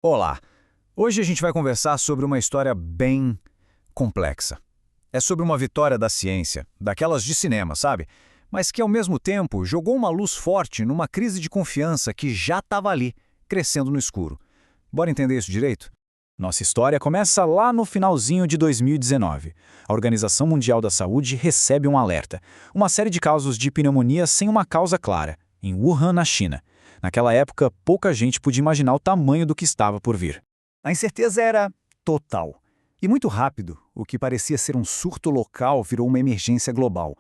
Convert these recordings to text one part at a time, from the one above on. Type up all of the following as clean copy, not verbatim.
Olá! Hoje a gente vai conversar sobre uma história bem complexa. É sobre uma vitória da ciência, daquelas de cinema, sabe? Mas que ao mesmo tempo jogou uma luz forte numa crise de confiança que já estava ali, crescendo no escuro. Bora entender isso direito? Nossa história começa lá no finalzinho de 2019. A Organização Mundial da Saúde recebe um alerta. Uma série de casos de pneumonia sem uma causa clara, em Wuhan, na China. Naquela época, pouca gente podia imaginar o tamanho do que estava por vir. A incerteza era total. E muito rápido, o que parecia ser um surto local virou uma emergência global.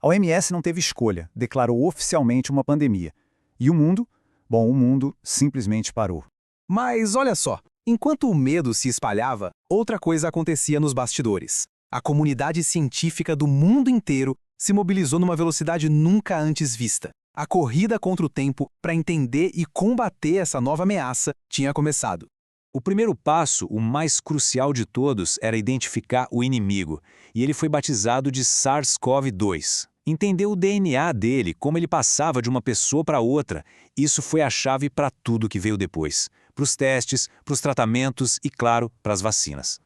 A OMS não teve escolha, declarou oficialmente uma pandemia. E o mundo? Bom, o mundo simplesmente parou. Mas olha só, enquanto o medo se espalhava, outra coisa acontecia nos bastidores. A comunidade científica do mundo inteiro se mobilizou numa velocidade nunca antes vista. A corrida contra o tempo para entender e combater essa nova ameaça tinha começado. O primeiro passo, o mais crucial de todos, era identificar o inimigo, e ele foi batizado de SARS-CoV-2. Entender o DNA dele, como ele passava de uma pessoa para outra, isso foi a chave para tudo que veio depois. Para os testes, para os tratamentos e, claro, para as vacinas.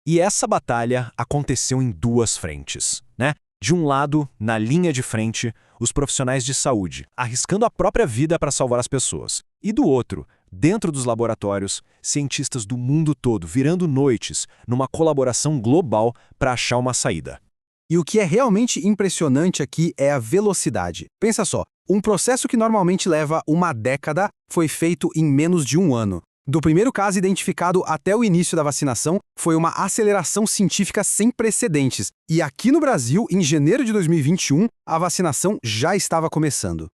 E essa batalha aconteceu em duas frentes, né? De um lado, na linha de frente, os profissionais de saúde, arriscando a própria vida para salvar as pessoas. E do outro, dentro dos laboratórios, cientistas do mundo todo virando noites numa colaboração global para achar uma saída. E o que é realmente impressionante aqui é a velocidade. Pensa só, um processo que normalmente leva uma década foi feito em menos de um ano. Do primeiro caso identificado até o início da vacinação, foi uma aceleração científica sem precedentes. E aqui no Brasil, em janeiro de 2021, a vacinação já estava começando.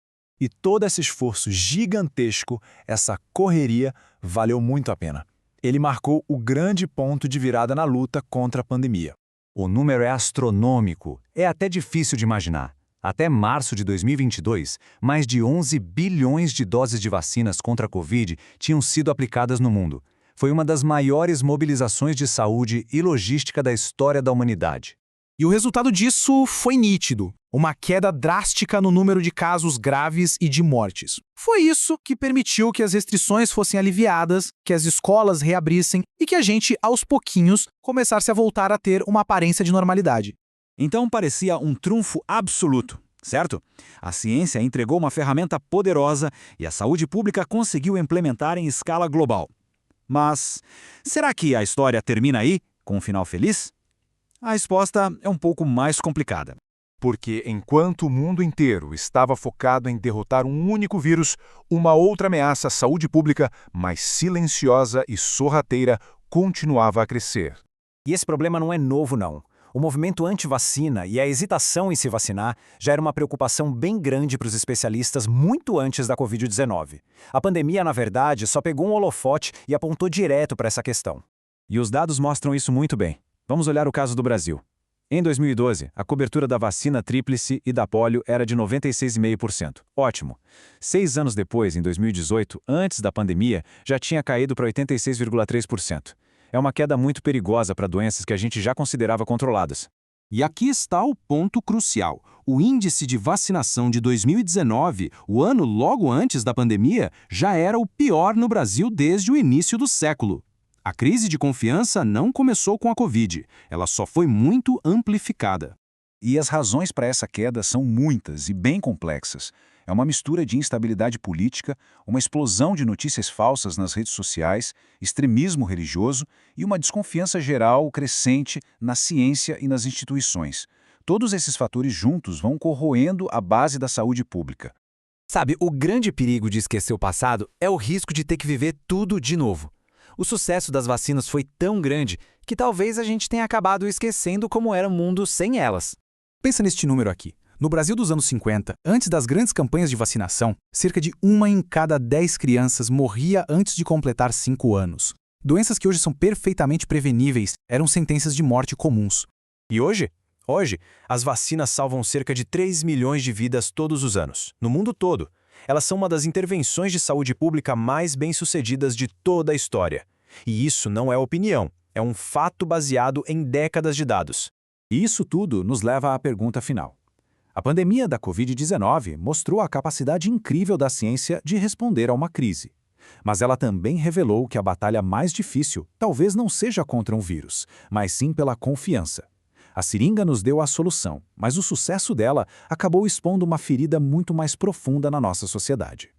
E todo esse esforço gigantesco, essa correria, valeu muito a pena. Ele marcou o grande ponto de virada na luta contra a pandemia. O número é astronômico, é até difícil de imaginar. Até março de 2022, mais de 11 bilhões de doses de vacinas contra a Covid tinham sido aplicadas no mundo. Foi uma das maiores mobilizações de saúde e logística da história da humanidade. E o resultado disso foi nítido. Uma queda drástica no número de casos graves e de mortes. Foi isso que permitiu que as restrições fossem aliviadas, que as escolas reabrissem e que a gente, aos pouquinhos, começasse a voltar a ter uma aparência de normalidade. Então parecia um trunfo absoluto, certo? A ciência entregou uma ferramenta poderosa e a saúde pública conseguiu implementar em escala global. Mas será que a história termina aí, com um final feliz? A resposta é um pouco mais complicada. Porque enquanto o mundo inteiro estava focado em derrotar um único vírus, uma outra ameaça à saúde pública, mais silenciosa e sorrateira, continuava a crescer. E esse problema não é novo, não. O movimento anti-vacina e a hesitação em se vacinar já era uma preocupação bem grande para os especialistas muito antes da Covid-19. A pandemia, na verdade, só pegou um holofote e apontou direto para essa questão. E os dados mostram isso muito bem. Vamos olhar o caso do Brasil. Em 2012, a cobertura da vacina tríplice e da polio era de 96,5%. Ótimo. 6 anos depois, em 2018, antes da pandemia, já tinha caído para 86,3%. É uma queda muito perigosa para doenças que a gente já considerava controladas. E aqui está o ponto crucial. O índice de vacinação de 2019, o ano logo antes da pandemia, já era o pior no Brasil desde o início do século. A crise de confiança não começou com a Covid, ela só foi muito amplificada. E as razões para essa queda são muitas e bem complexas. É uma mistura de instabilidade política, uma explosão de notícias falsas nas redes sociais, extremismo religioso e uma desconfiança geral crescente na ciência e nas instituições. Todos esses fatores juntos vão corroendo a base da saúde pública. Sabe, o grande perigo de esquecer o passado é o risco de ter que viver tudo de novo. O sucesso das vacinas foi tão grande que talvez a gente tenha acabado esquecendo como era o mundo sem elas. Pensa neste número aqui. No Brasil dos anos 50, antes das grandes campanhas de vacinação, cerca de 1 em cada 10 crianças morria antes de completar 5 anos. Doenças que hoje são perfeitamente preveníveis eram sentenças de morte comuns. E hoje? Hoje, as vacinas salvam cerca de 3 milhões de vidas todos os anos, no mundo todo. Elas são uma das intervenções de saúde pública mais bem-sucedidas de toda a história. E isso não é opinião, é um fato baseado em décadas de dados. E isso tudo nos leva à pergunta final. A pandemia da Covid-19 mostrou a capacidade incrível da ciência de responder a uma crise. Mas ela também revelou que a batalha mais difícil talvez não seja contra um vírus, mas sim pela confiança. A seringa nos deu a solução, mas o sucesso dela acabou expondo uma ferida muito mais profunda na nossa sociedade.